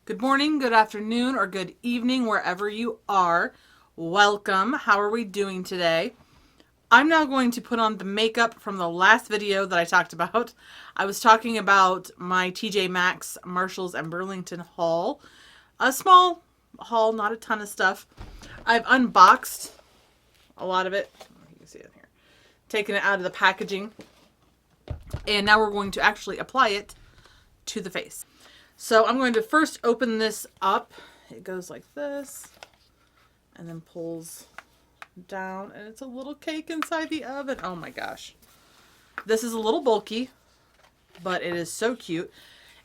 Good morning, good afternoon, or good evening, wherever you are. Welcome. How are we doing today? I'm now going to put on the makeup from the last video that I talked about. I was talking about my TJ Maxx, Marshalls, and Burlington haul. A small haul, not a ton of stuff. I've unboxed a lot of it. You can see it here. Taken it out of the packaging. And now we're going to actually apply it to the face. So I'm going to first open this up. It goes like this and then pulls down, and it's a little cake inside the oven. Oh my gosh. This is a little bulky, but it is so cute.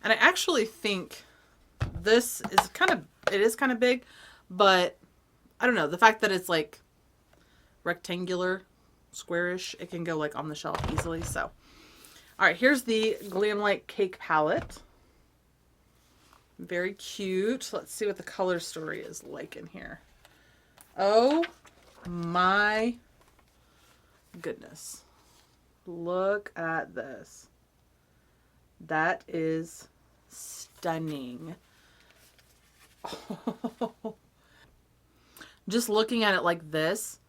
And I actually think this is kind of big, but I don't know. The fact that it's like rectangular, squarish, it can go like on the shelf easily. So, all right, here's the Glamlight Cake Palette. Very cute. Let's see what the color story is like in here. Oh my goodness. Look at this. That is stunning. Oh. Just looking at it like this,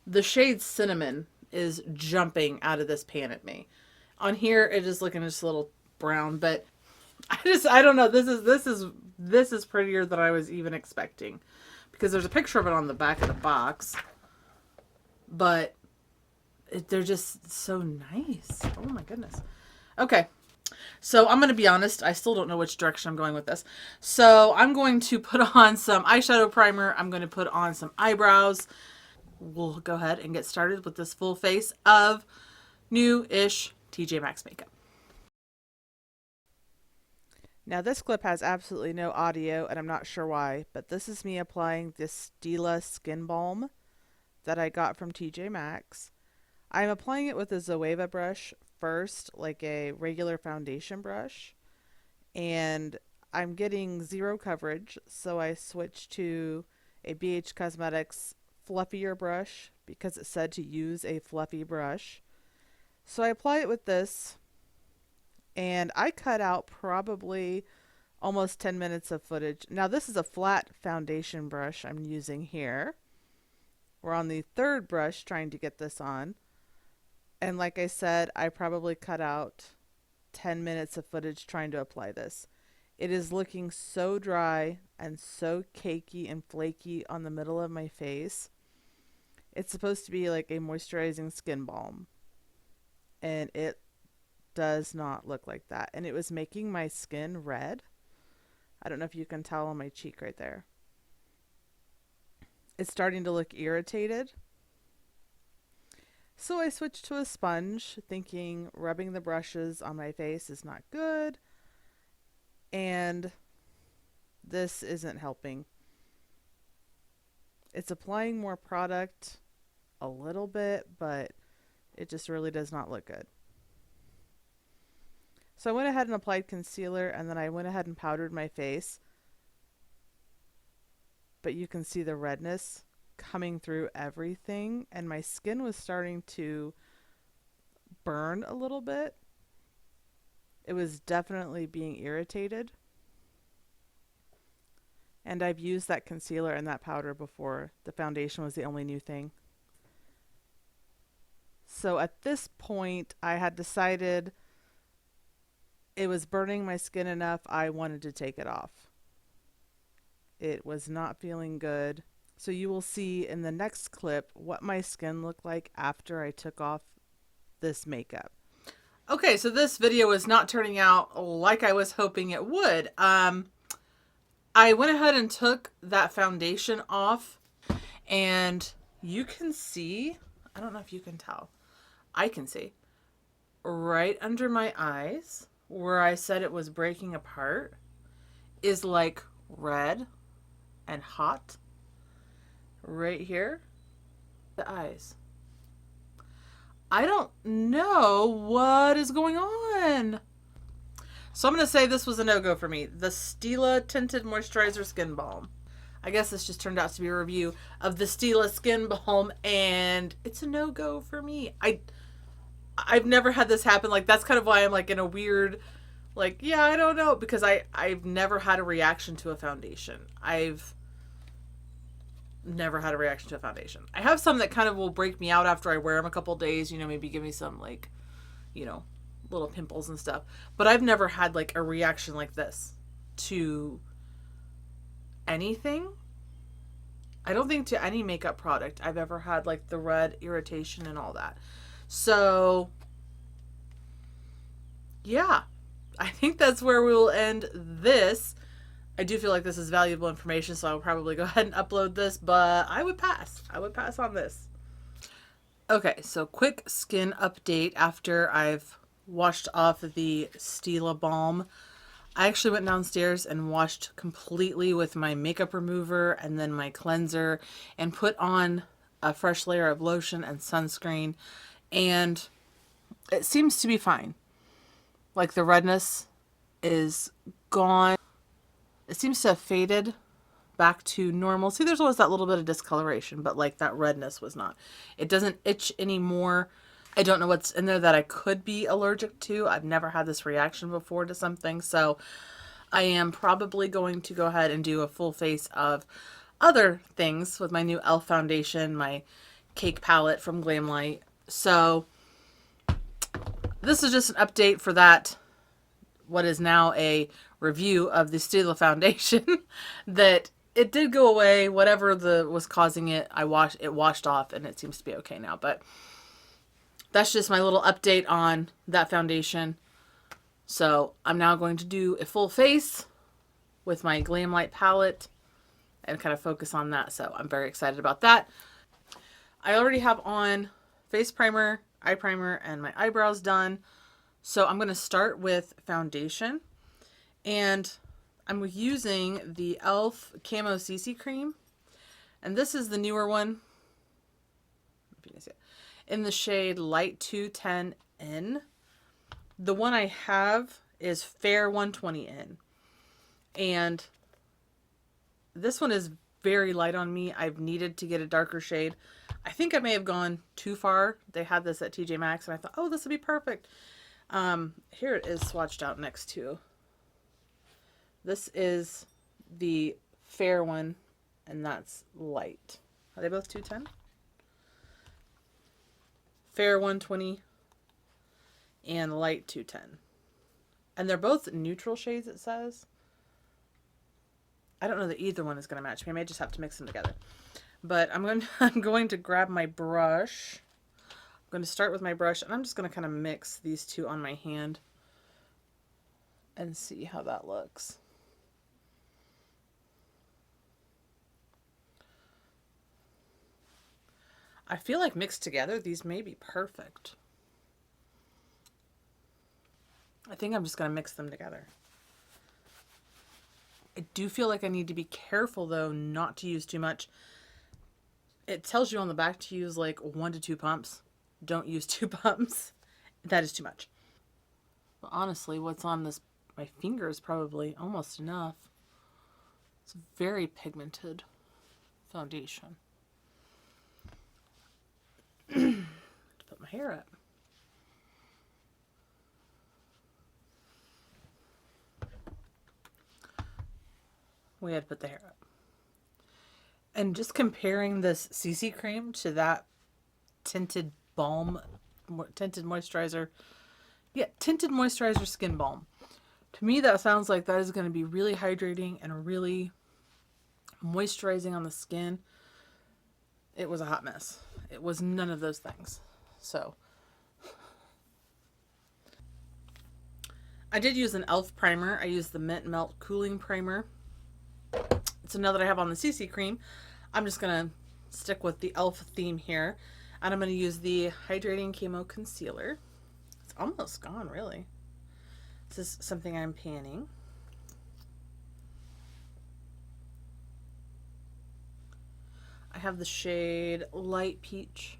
the shade Cinnamon is jumping out of this pan at me. On here, it is looking just a little brown, but I don't know. This is prettier than I was even expecting, because there's a picture of it on the back of the box, but they're just so nice. Oh my goodness. Okay. So I'm going to be honest. I still don't know which direction I'm going with this. So I'm going to put on some eyeshadow primer. I'm going to put on some eyebrows. We'll go ahead and get started with this full face of new-ish TJ Maxx makeup. Now this clip has absolutely no audio, and I'm not sure why, but this is me applying this Stila Skin Balm that I got from TJ Maxx. I'm applying it with a Zoeva brush first, like a regular foundation brush, and I'm getting zero coverage, so I switched to a BH Cosmetics fluffier brush because it said to use a fluffy brush. So I apply it with this, and I cut out probably almost 10 minutes of footage. Now this is a flat foundation brush I'm using here. We're on the third brush trying to get this on. And like I said, I probably cut out 10 minutes of footage trying to apply this. It is looking so dry and so cakey and flaky on the middle of my face. It's supposed to be like a moisturizing skin balm, and it does not look like that. And it was making my skin red. I don't know if you can tell on my cheek right there. It's starting to look irritated. So I switched to a sponge, thinking rubbing the brushes on my face is not good. And this isn't helping. It's applying more product a little bit, but it just really does not look good. So I went ahead and applied concealer, and then I went ahead and powdered my face. But you can see the redness coming through everything, and my skin was starting to burn a little bit. It was definitely being irritated. And I've used that concealer and that powder before. The foundation was the only new thing. So at this point, I had decided it was burning my skin enough, I wanted to take it off. It was not feeling good. So you will see in the next clip what my skin looked like after I took off this makeup. Okay, so this video is not turning out like I was hoping it would. I went ahead and took that foundation off, and you can see, I don't know if you can tell, I can see, right under my eyes, where I said it was breaking apart, is like red and hot. Right here, the eyes. I don't know what is going on. So I'm going to say this was a no-go for me. The Stila Tinted Moisturizer Skin Balm. I guess this just turned out to be a review of the Stila Skin Balm, and it's a no-go for me. I've never had this happen. Like, that's kind of why I'm like in a weird Like, yeah, I don't know, because I've never had a reaction to a foundation. I've never had a reaction to a foundation. I have some that kind of will break me out after I wear them a couple days, you know, maybe give me some like, you know, little pimples and stuff. But I've never had like a reaction like this to anything. I don't think to any makeup product I've ever had like the red irritation and all that. So, yeah, I think that's where we will end this. I do feel like this is valuable information, so I'll probably go ahead and upload this, but I would pass. I would pass on this. Okay, so quick skin update after I've washed off the Stila Balm. I actually went downstairs and washed completely with my makeup remover and then my cleanser and put on a fresh layer of lotion and sunscreen, and it seems to be fine. Like the redness is gone. It seems to have faded back to normal. See, there's always that little bit of discoloration, but like that redness was not. It doesn't itch anymore. I don't know what's in there that I could be allergic to. I've never had this reaction before to something, so I am probably going to go ahead and do a full face of other things with my new e.l.f. foundation, my cake palette from Glamlight. So this is just an update for that, what is now a review of the Stila foundation, that it did go away. Whatever was causing it, it washed off, and it seems to be okay now. But that's just my little update on that foundation. So I'm now going to do a full face with my Glamlight palette and kind of focus on that. So I'm very excited about that. I already have on face primer, eye primer, and my eyebrows done. So I'm going to start with foundation. And I'm using the e.l.f. Camo CC Cream. And this is the newer one. If you can see it. In the shade Light 210N. The one I have is Fair 120N. And this one is very light on me. I've needed to get a darker shade. I think I may have gone too far. They had this at TJ Maxx, and I thought, oh, this would be perfect. Here it is swatched out next to. This is the fair one, and that's light. Are they both 210? Fair 120 and light 210. And they're both neutral shades, it says. I don't know that either one is going to match me. I may just have to mix them together. But I'm going to grab my brush. I'm going to start with my brush, and I'm just going to kind of mix these two on my hand and see how that looks. I feel like mixed together, these may be perfect. I think I'm just going to mix them together. I do feel like I need to be careful, though, not to use too much. It tells you on the back to use like 1 to 2 pumps. Don't use 2 pumps. That is too much. But honestly, what's on my finger is probably almost enough. It's a very pigmented foundation. To put my hair up. We had to put the hair up. And just comparing this CC cream to that tinted balm, tinted moisturizer. Yeah, tinted moisturizer skin balm. To me, that sounds like that is going to be really hydrating and really moisturizing on the skin. It was a hot mess. It was none of those things. So I did use an e.l.f. primer. I used the Mint Melt Cooling Primer. So now that I have on the CC cream, I'm just going to stick with the e.l.f. theme here. And I'm going to use the Hydrating Camo Concealer. It's almost gone, really. This is something I'm panning. I have the shade Light Peach.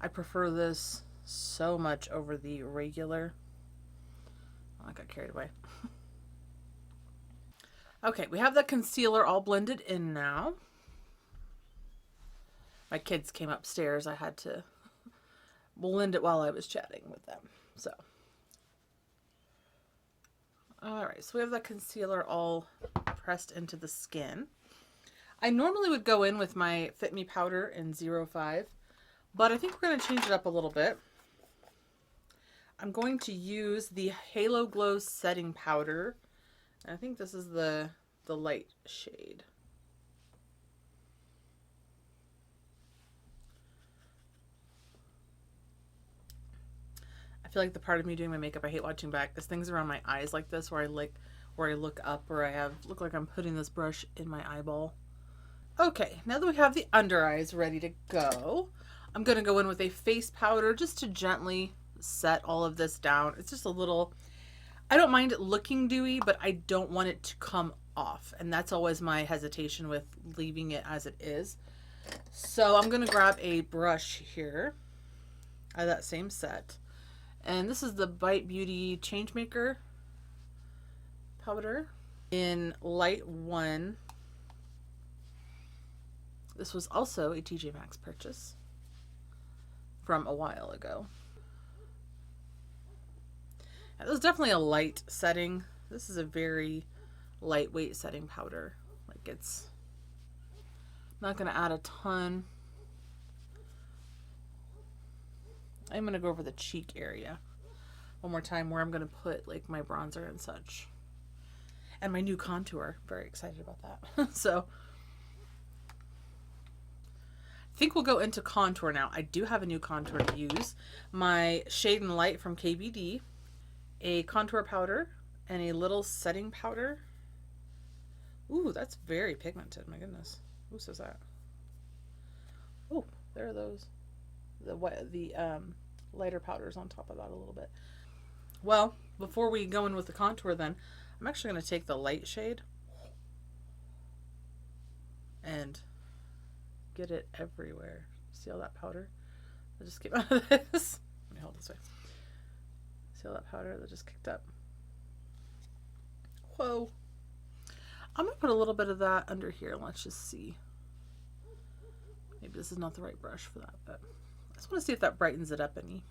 I prefer this so much over the regular. Oh, I got carried away. Okay, we have the concealer all blended in now. My kids came upstairs. I had to blend it while I was chatting with them. So All right, so we have the concealer all pressed into the skin. I normally would go in with my Fit Me powder in 05, but I think we're going to change it up a little bit. I'm going to use the Halo Glow setting powder. I think this is the light shade. I feel like the part of me doing my makeup I hate watching back is things around my eyes like this, where I look up, or I look like I'm putting this brush in my eyeball. Okay, now that we have the under eyes ready to go, I'm going to go in with a face powder just to gently set all of this down. It's just a little, I don't mind it looking dewy, but I don't want it to come off. And that's always my hesitation with leaving it as it is. So I'm going to grab a brush here out of that same set. And this is the Bite Beauty Changemaker powder in Light 1. This was also a TJ Maxx purchase from a while ago. It was definitely a light setting. This is a very lightweight setting powder. Like, it's not going to add a ton. I'm going to go over the cheek area one more time, where I'm going to put like my bronzer and such. And my new contour. Very excited about that. So I think we'll go into contour now. I do have a new contour to use. My Shade and Light from KBD, a contour powder, and a little setting powder. Ooh, that's very pigmented. My goodness. Who says that? Oh, there are those. The lighter powders on top of that a little bit. Well, before we go in with the contour, then I'm actually going to take the light shade and get it everywhere. See all that powder that just came out of this? Let me hold this way. See all that powder that just kicked up? Whoa. I'm going to put a little bit of that under here. Let's just see. Maybe this is not the right brush for that, but I just want to see if that brightens it up any.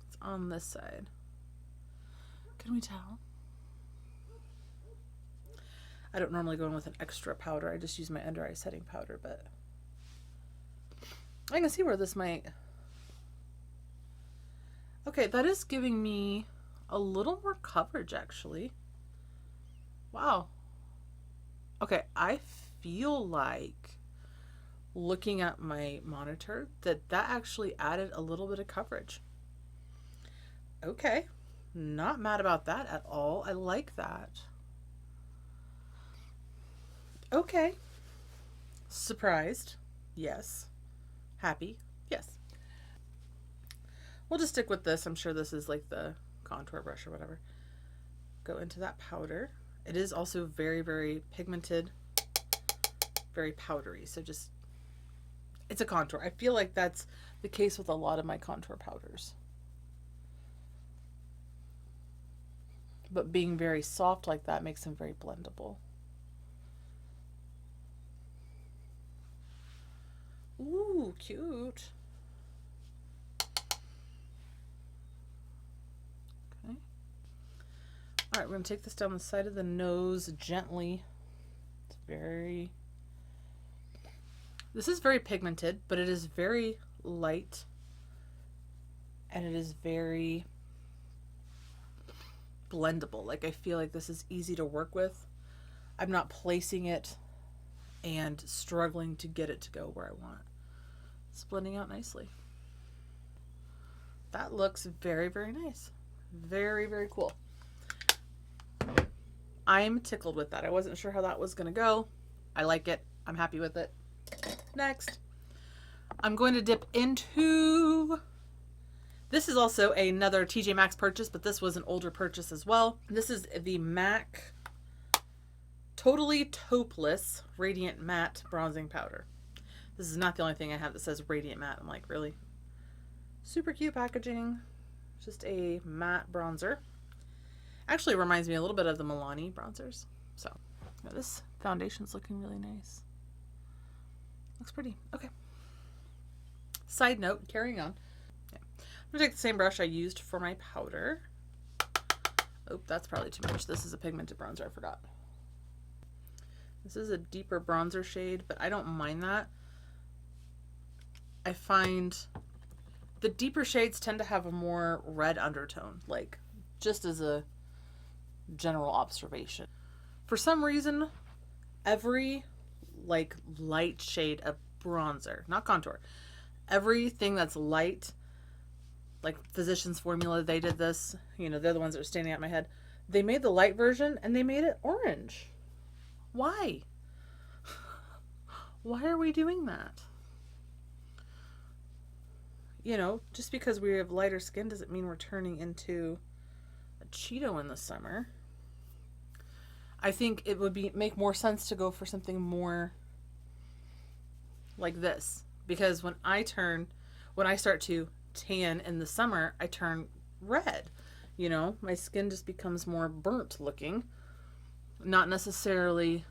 It's on this side. Can we tell? I don't normally go in with an extra powder. I just use my under eye setting powder, but I can see where this might. Okay, that is giving me a little more coverage, actually. Wow. Okay, I feel like, looking at my monitor, that actually added a little bit of coverage. Okay, not mad about that at all. I like that. Okay. Surprised? Yes. Happy? Yes. We'll just stick with this. I'm sure this is like the contour brush or whatever. Go into that powder. It is also very, very pigmented, very powdery. So just, it's a contour. I feel like that's the case with a lot of my contour powders. But being very soft like that makes them very blendable. Ooh, cute. Okay. All right, we're going to take this down the side of the nose gently. It's very... This is very pigmented, but it is very light. And it is very blendable. Like, I feel like this is easy to work with. I'm not placing it and struggling to get it to go where I want. It's blending out nicely. That looks very, very nice. Very, very cool. I'm tickled with that. I wasn't sure how that was going to go. I like it. I'm happy with it. Next, I'm going to dip into... This is also another TJ Maxx purchase, but this was an older purchase as well. This is the MAC Totally Taupeless Radiant Matte Bronzing Powder. This is not the only thing I have that says Radiant Matte. I'm like, really? Super cute packaging. Just a matte bronzer. Actually reminds me a little bit of the Milani bronzers. So, yeah, this foundation's looking really nice. Looks pretty. Okay. Side note, carrying on. Yeah. I'm going to take the same brush I used for my powder. Oh, that's probably too much. This is a pigmented bronzer, I forgot. This is a deeper bronzer shade, but I don't mind that. I find the deeper shades tend to have a more red undertone, like just as a general observation. For some reason, every like light shade of bronzer, not contour, everything that's light, like Physicians Formula, they did this, you know, they're the ones that are standing out in my head. They made the light version and they made it orange. Why? Why are we doing that? You know, just because we have lighter skin doesn't mean we're turning into a Cheeto in the summer. I think it would make more sense to go for something more like this. Because when I start to tan in the summer, I turn red. You know, my skin just becomes more burnt looking. Not necessarily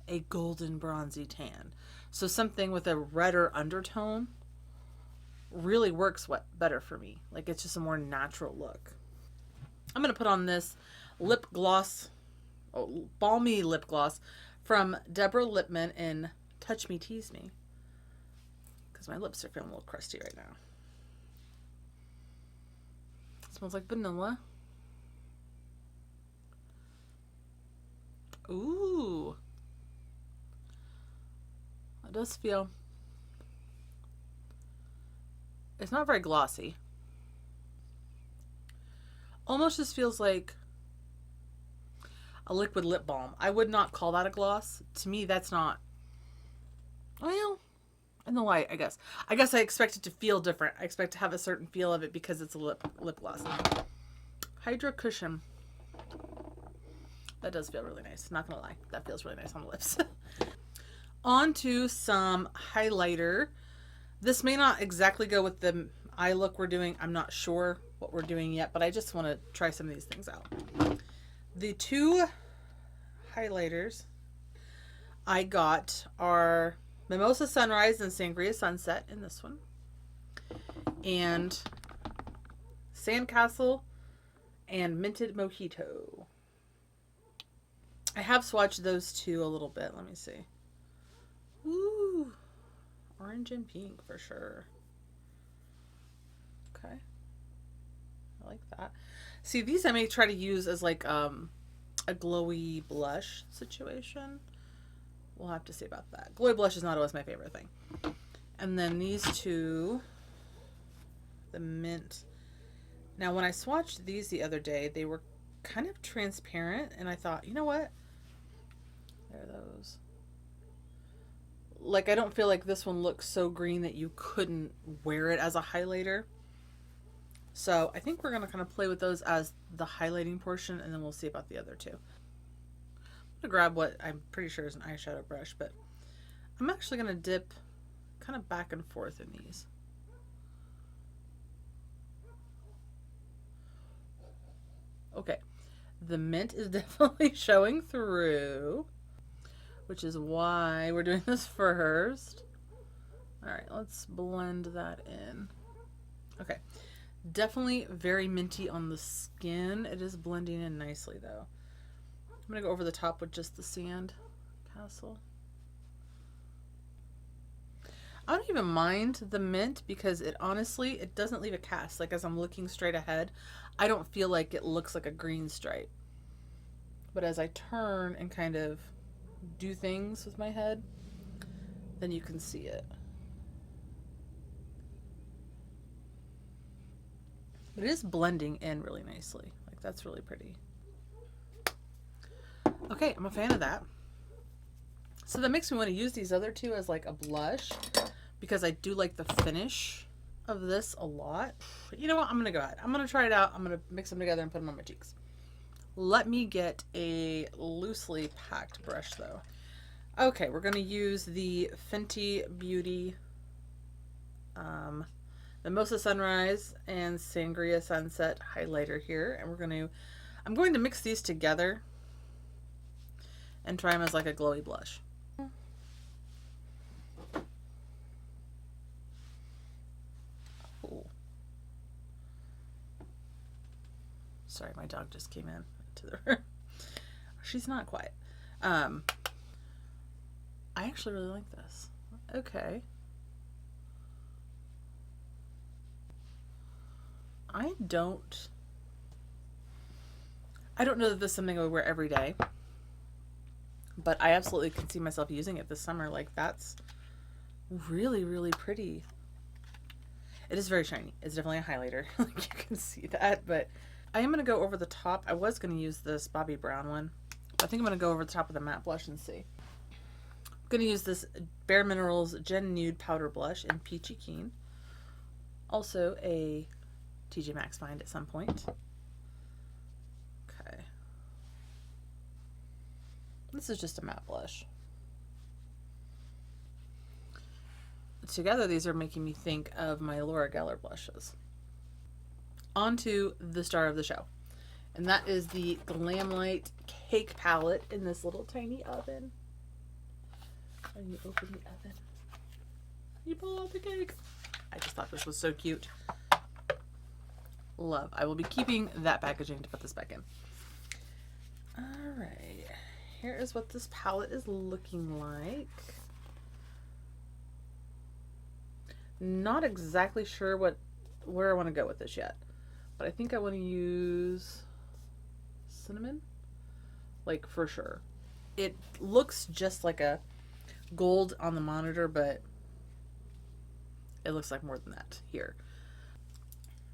a golden bronzy tan. So something with a redder undertone really works better for me. Like, it's just a more natural look. I'm going to put on this lip gloss, balmy lip gloss from Deborah Lippmann in Touch Me, Tease Me. Because my lips are feeling a little crusty right now. It smells like vanilla. Ooh. It does feel... It's not very glossy. Almost just feels like a liquid lip balm. I would not call that a gloss. To me, that's not... Well, in the light, I guess. I guess I expect it to feel different. I expect to have a certain feel of it because it's a lip gloss. Hydra Cushion. That does feel really nice. Not gonna lie. That feels really nice on the lips. On to some highlighter. This may not exactly go with the eye look we're doing. I'm not sure what we're doing yet, but I just want to try some of these things out. The two highlighters I got are Mimosa Sunrise and Sangria Sunset in this one. And Sandcastle and Minted Mojito. I have swatched those two a little bit. Let me see. Ooh. Orange and pink for sure. Okay. I like that. See, these I may try to use as like a glowy blush situation. We'll have to see about that. Glowy blush is not always my favorite thing. And then these two, the mint. Now, when I swatched these the other day, they were kind of transparent, and I thought, you know what? There are those. Like, I don't feel like this one looks so green that you couldn't wear it as a highlighter. So I think we're going to kind of play with those as the highlighting portion, and then we'll see about the other two. I'm going to grab what I'm pretty sure is an eyeshadow brush, but I'm actually going to dip kind of back and forth in these. Okay, the mint is definitely showing through, which is why we're doing this first. All right, let's blend that in. Okay, definitely very minty on the skin. It is blending in nicely though. I'm gonna go over the top with just the Sandcastle. I don't even mind the mint because it honestly, it doesn't leave a cast. Like, as I'm looking straight ahead, I don't feel like it looks like a green stripe. But as I turn and kind of do things with my head, then you can see it. But it is blending in really nicely. Like, that's really pretty. Okay, I'm a fan of that. So that makes me want to use these other two as like a blush because I do like the finish of this a lot. You know what? I'm going to go ahead. I'm going to try it out. I'm going to mix them together and put them on my cheeks. Let me get a loosely packed brush though. Okay, we're going to use the Fenty Beauty Mimosa Sunrise and Sangria Sunset highlighter here. And I'm going to mix these together and try them as like a glowy blush. Oh. Sorry, my dog just came in. to the room. She's not quiet. I actually really like this. Okay. I don't know that this is something I would wear every day, but I absolutely can see myself using it this summer. Like, that's really, really pretty. It is very shiny. It's definitely a highlighter. Like, you can see that, but I am going to go over the top. I was going to use this Bobbi Brown one, but I think I'm going to go over the top of the matte blush and see. I'm going to use this Bare Minerals Gen Nude Powder Blush in Peachy Keen. Also a TJ Maxx find at some point. Okay. This is just a matte blush. Together, these are making me think of my Laura Geller blushes. On to the star of the show. And that is the Glamlite Cake Palette in this little tiny oven. And you open the oven. You pull out the cake. I just thought this was so cute. Love. I will be keeping that packaging to put this back in. Alright. Here is what this palette is looking like. Not exactly sure where I want to go with this yet. But I think I want to use cinnamon. Like, for sure. It looks just like a gold on the monitor, but it looks like more than that here.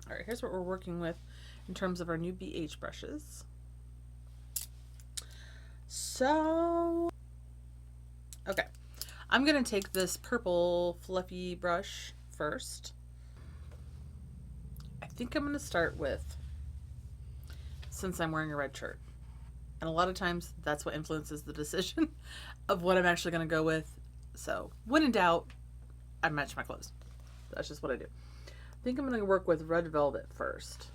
Alright, here's what we're working with in terms of our new BH brushes. So, okay. I'm going to take this purple fluffy brush first. I think I'm going to start with, since I'm wearing a red shirt. And a lot of times that's what influences the decision of what I'm actually going to go with. So when in doubt, I match my clothes. That's just what I do. I think I'm going to work with Red Velvet first.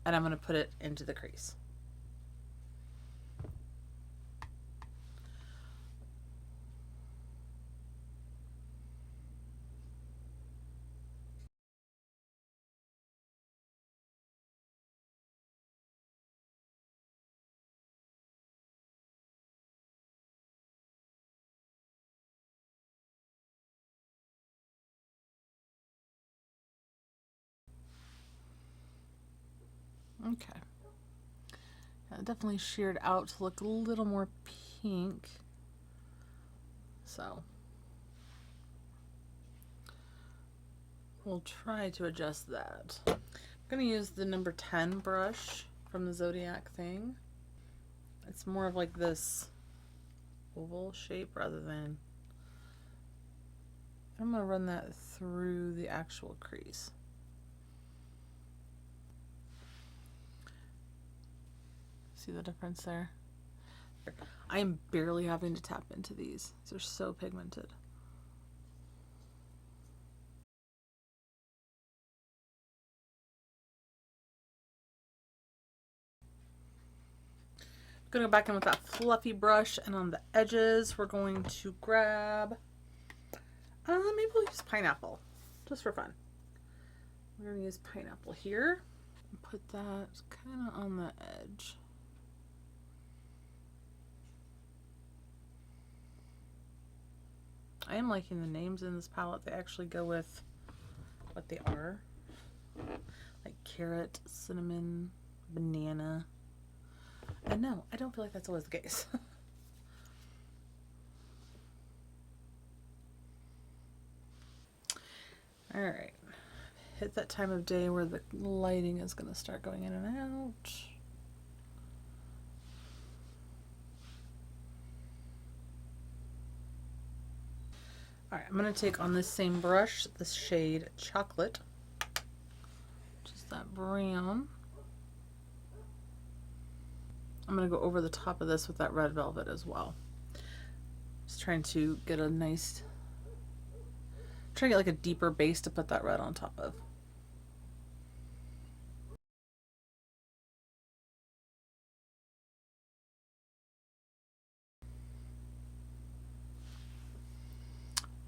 And I'm going to put it into the crease. Okay. It definitely sheared out to look a little more pink. So we'll try to adjust that. I'm going to use the number 10 brush from the Zodiac thing. It's more of like this oval shape rather than... I'm going to run that through the actual crease. See the difference there? I am barely having to tap into these. They're so pigmented. I'm going to go back in with that fluffy brush, and on the edges we're going to grab, maybe we'll use pineapple, just for fun. We're going to use pineapple here. Put that kind of on the edge. I am liking the names in this palette. They actually go with what they are. Like carrot, cinnamon, banana. And no, I don't feel like that's always the case. Alright. Hit that time of day where the lighting is going to start going in and out. Alright, I'm going to take on this same brush, this shade Chocolate, which is that brown. I'm going to go over the top of this with that Red Velvet as well. Just trying to get a nice, trying to get like a deeper base to put that red on top of.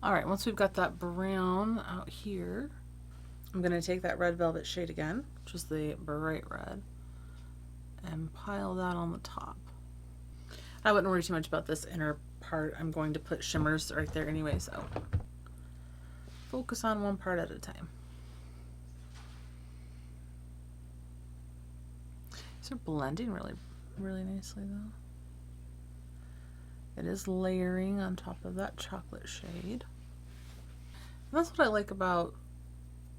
Alright, once we've got that brown out here, I'm going to take that Red Velvet shade again, which is the bright red, and pile that on the top. I wouldn't worry too much about this inner part. I'm going to put shimmers right there anyway, so focus on one part at a time. These are blending really, really nicely though. It is layering on top of that chocolate shade. And that's what I like about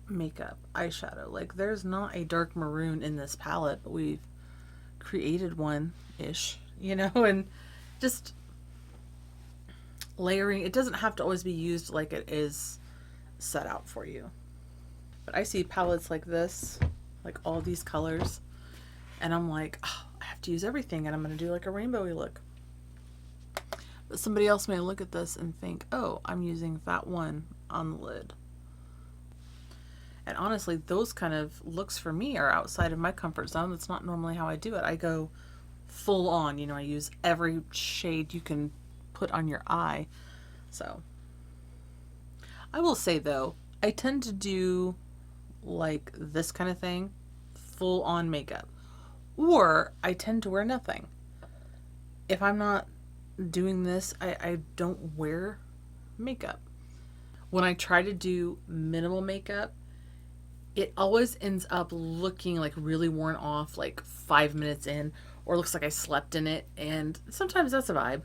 makeup, eyeshadow. Like, there's not a dark maroon in this palette, but we've created one-ish, you know, and just layering. It doesn't have to always be used like it is set out for you. But I see palettes like this, like all these colors, and I'm like, oh, I have to use everything, and I'm going to do like a rainbowy look. But somebody else may look at this and think, oh, I'm using that one on the lid. And honestly, those kind of looks for me are outside of my comfort zone. That's not normally how I do it. I go full on, you know, I use every shade you can put on your eye. So I will say though, I tend to do like this kind of thing, full on makeup, or I tend to wear nothing. If I'm not doing this, I don't wear makeup. When I try to do minimal makeup, it always ends up looking like really worn off, like 5 minutes in, or looks like I slept in it, and sometimes that's a vibe,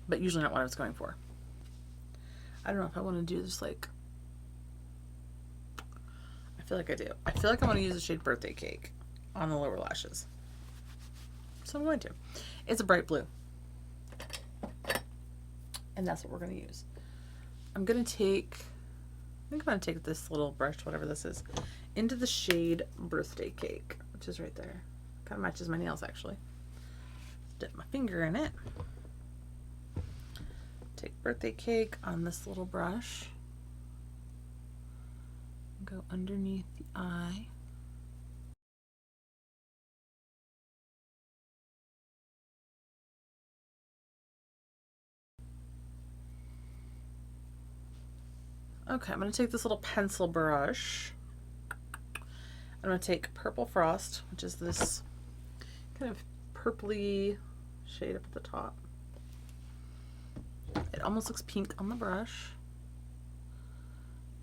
but usually not what I was going for. I don't know if I want to do this, like, I feel like I do. I feel like I want to use the shade Birthday Cake on the lower lashes. So I'm going to. It's a bright blue. And that's what we're going to use. I'm going to take, I think I'm going to take this little brush, whatever this is, into the shade Birthday Cake, which is right there. Kind of matches my nails, actually. Dip my finger in it. Take Birthday Cake on this little brush. Go underneath the eye. Okay, I'm going to take this little pencil brush. I'm going to take Purple Frost, which is this kind of purpley shade up at the top. It almost looks pink on the brush.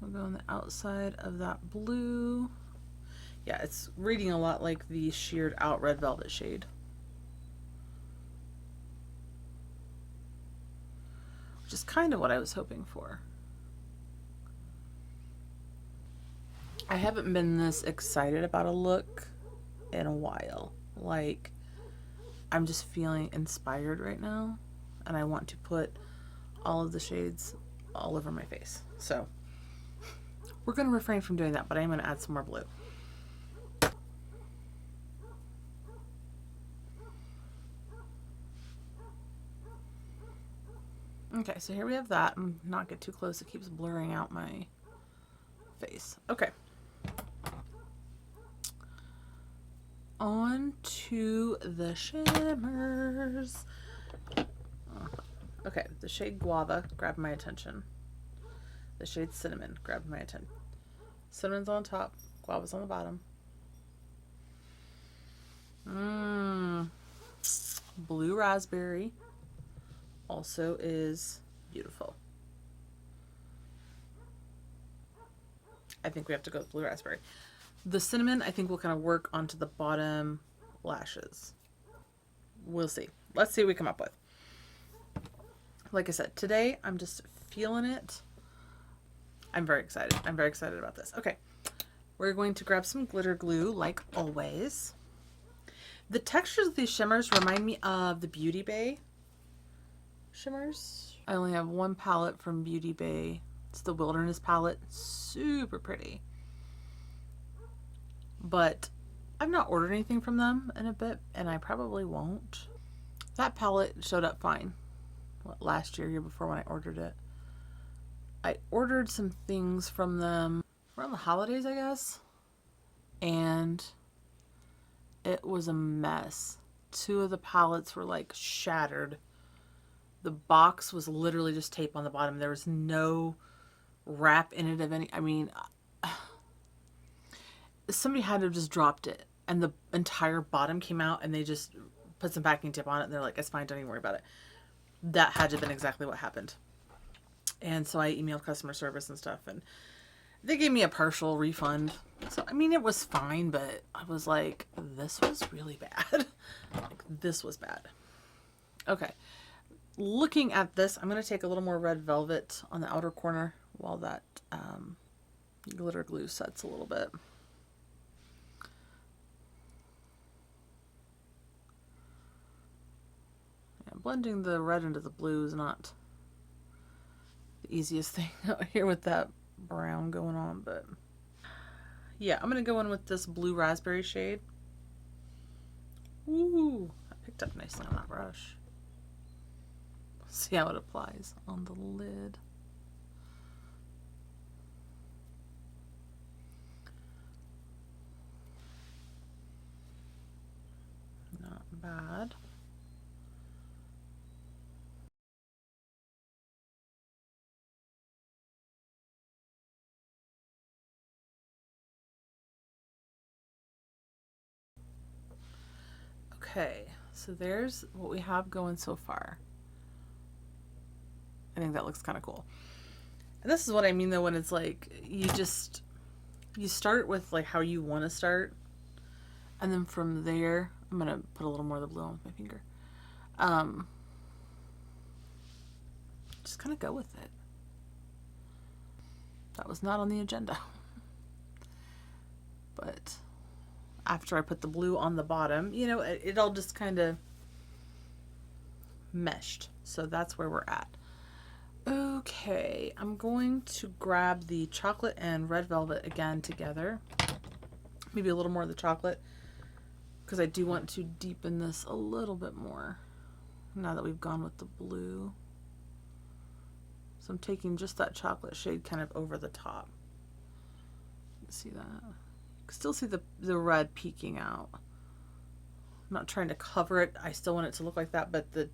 We'll go on the outside of that blue. Yeah, it's reading a lot like the sheared out Red Velvet shade. Which is kind of what I was hoping for. I haven't been this excited about a look in a while. Like, I'm just feeling inspired right now, and I want to put all of the shades all over my face. So we're going to refrain from doing that, but I'm going to add some more blue. Okay, so here we have that. Not get too close, it keeps blurring out my face. Okay. On to the shimmers. Okay, the shade Guava grabbed my attention. The shade Cinnamon grabbed my attention. Cinnamon's on top, Guava's on the bottom. Blue Raspberry also is beautiful. I think we have to go with Blue Raspberry. The Cinnamon, I think, will kind of work onto the bottom lashes. We'll see. Let's see what we come up with. Like I said, today I'm just feeling it. I'm very excited. I'm very excited about this. Okay, we're going to grab some glitter glue, like always. The textures of these shimmers remind me of the Beauty Bay shimmers. I only have one palette from Beauty Bay. It's the Wilderness palette. Super pretty. But I've not ordered anything from them in a bit, and I probably won't. That palette showed up fine. What, last year before when I ordered it. I ordered some things from them around the holidays, I guess. And it was a mess. 2 of the palettes were like shattered. The box was literally just tape on the bottom. There was no wrap in it of any, I mean, somebody had to have just dropped it. and the entire bottom came out, and they just put some packing tape on it, and they're like, it's fine, don't even worry about it. That had to have been exactly what happened. And so I emailed customer service and stuff, and they gave me a partial refund. So, I mean, it was fine, but I was like, this was really bad. Like, this was bad. Okay. Looking at this, I'm going to take a little more red velvet on the outer corner while that glitter glue sets a little bit. Yeah, blending the red into the blue is not the easiest thing out here with that brown going on, but yeah, I'm going to go in with this blue raspberry shade. Ooh, that picked up nicely on that brush. See how it applies on the lid. Not bad. Okay, so there's what we have going so far. I think that looks kind of cool. And this is what I mean though, when it's like you start with like how you want to start, and then from there I'm gonna put a little more of the blue on with my finger. Just kind of go with it. That was not on the agenda. But after I put the blue on the bottom, you know, it all just kind of meshed. So that's where we're at. Okay, I'm going to grab the chocolate and red velvet again together. Maybe a little more of the chocolate, because I do want to deepen this a little bit more now that we've gone with the blue. So I'm taking just that chocolate shade kind of over the top. See that? You can still see the red peeking out. I'm not trying to cover it. I still want it to look like that, but the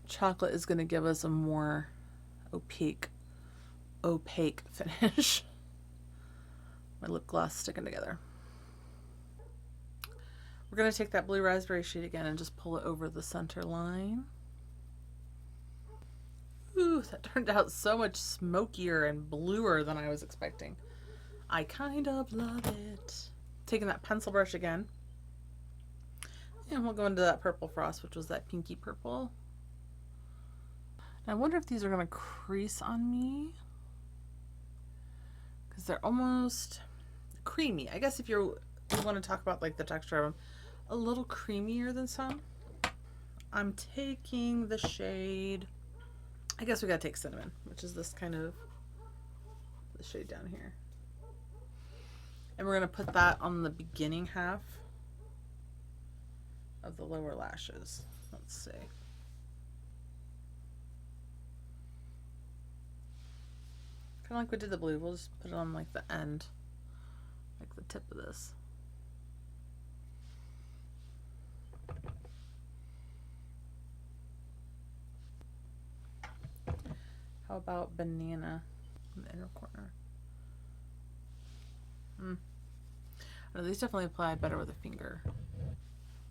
chocolate is going to give us a more opaque finish. My lip gloss sticking together. We're going to take that blue raspberry shade again and just pull it over the center line. Ooh, that turned out so much smokier and bluer than I was expecting. I kind of love it. Taking that pencil brush again. And we'll go into that purple frost, which was that pinky purple. I wonder if these are going to crease on me, because they're almost creamy. I guess if you want to talk about like the texture of them, a little creamier than some. I'm taking the shade, I guess we got to take cinnamon, which is this kind of the shade down here. And we're going to put that on the beginning half of the lower lashes. Let's see. Kind of like we did the blue, we'll just put it on like the end, like the tip of this. How about banana in the inner corner? No, these definitely apply better with a finger.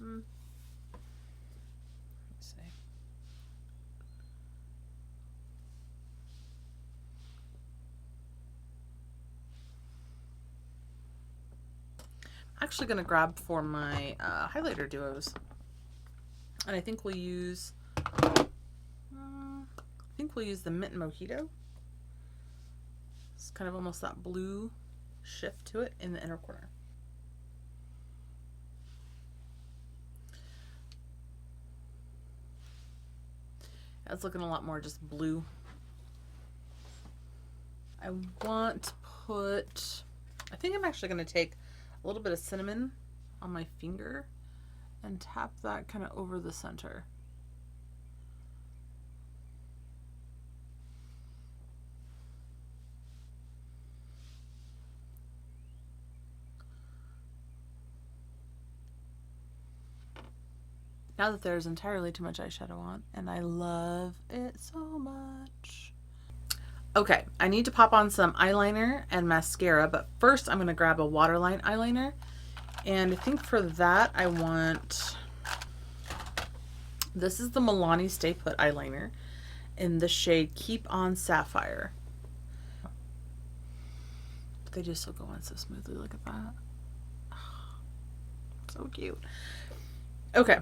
Let's see. I'm actually going to grab for my highlighter duos, and I think we'll use the Mint Mojito. It's kind of almost that blue shift to it in the inner corner. It's looking a lot more just blue. I want to put, I think I'm actually going to take a little bit of cinnamon on my finger and tap that kind of over the center. Now that there's entirely too much eyeshadow on, and I love it so much. Okay, I need to pop on some eyeliner and mascara, but first I'm going to grab a waterline eyeliner And I think for that I want, this is the Milani Stay Put eyeliner in the shade Keep On Sapphire. But they just still go on so smoothly. Look at that. So cute. Okay.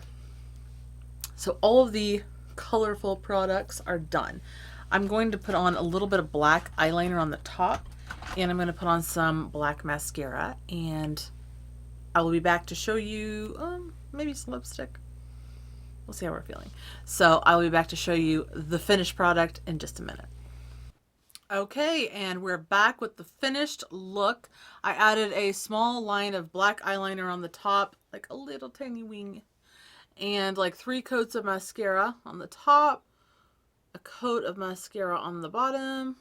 So all of the colorful products are done. I'm going to put on a little bit of black eyeliner on the top, and I'm going to put on some black mascara, and I will be back to show you maybe some lipstick. We'll see how we're feeling. So I'll be back to show you the finished product in just a minute. Okay, and we're back with the finished look. I added a small line of black eyeliner on the top, like a little tiny wing, and like 3 coats of mascara on the top, a coat of mascara on the bottom,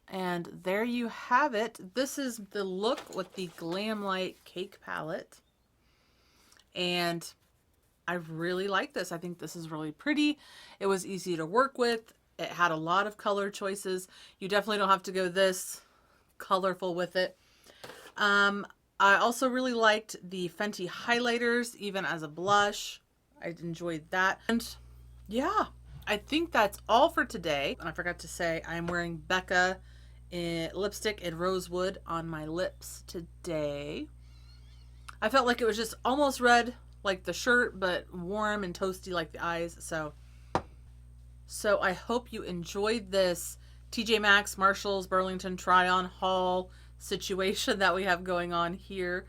and there you have it. This is the look with the Glam Light Cake Palette, and I really like this. I think this is really pretty. It was easy to work with. It had a lot of color choices. You definitely don't have to go this colorful with it. I also really liked the Fenty highlighters, even as a blush. I enjoyed that. And yeah, I think that's all for today. And I forgot to say, I'm wearing Becca lipstick in Rosewood on my lips today. I felt like it was just almost red like the shirt, but warm and toasty like the eyes. So I hope you enjoyed this TJ Maxx, Marshalls, Burlington try-on haul situation that we have going on here.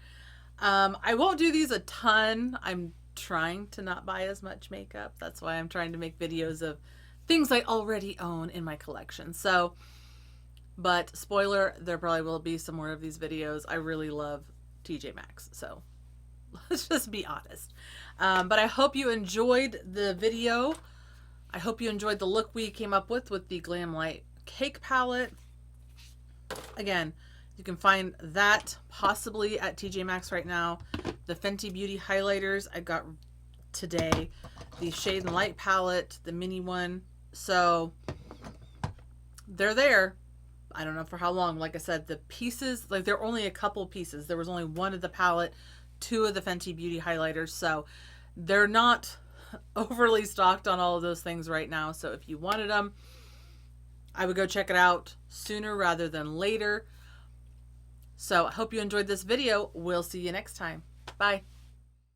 I won't do these a ton. I'm trying to not buy as much makeup. That's why I'm trying to make videos of things I already own in my collection. So, but spoiler, there probably will be some more of these videos. I really love TJ Maxx, so let's just be honest. But I hope you enjoyed the video. I hope you enjoyed the look we came up with the Glam Light Cake Palette. Again, you can find that possibly at TJ Maxx right now. The Fenty Beauty highlighters I got today. The Shade and Light palette, the mini one. So they're there. I don't know for how long. Like I said, the pieces, like there are only a couple pieces. There was only one of the palette, 2 of the Fenty Beauty highlighters. So they're not overly stocked on all of those things right now. So if you wanted them, I would go check it out sooner rather than later. So I hope you enjoyed this video. We'll see you next time. Bye.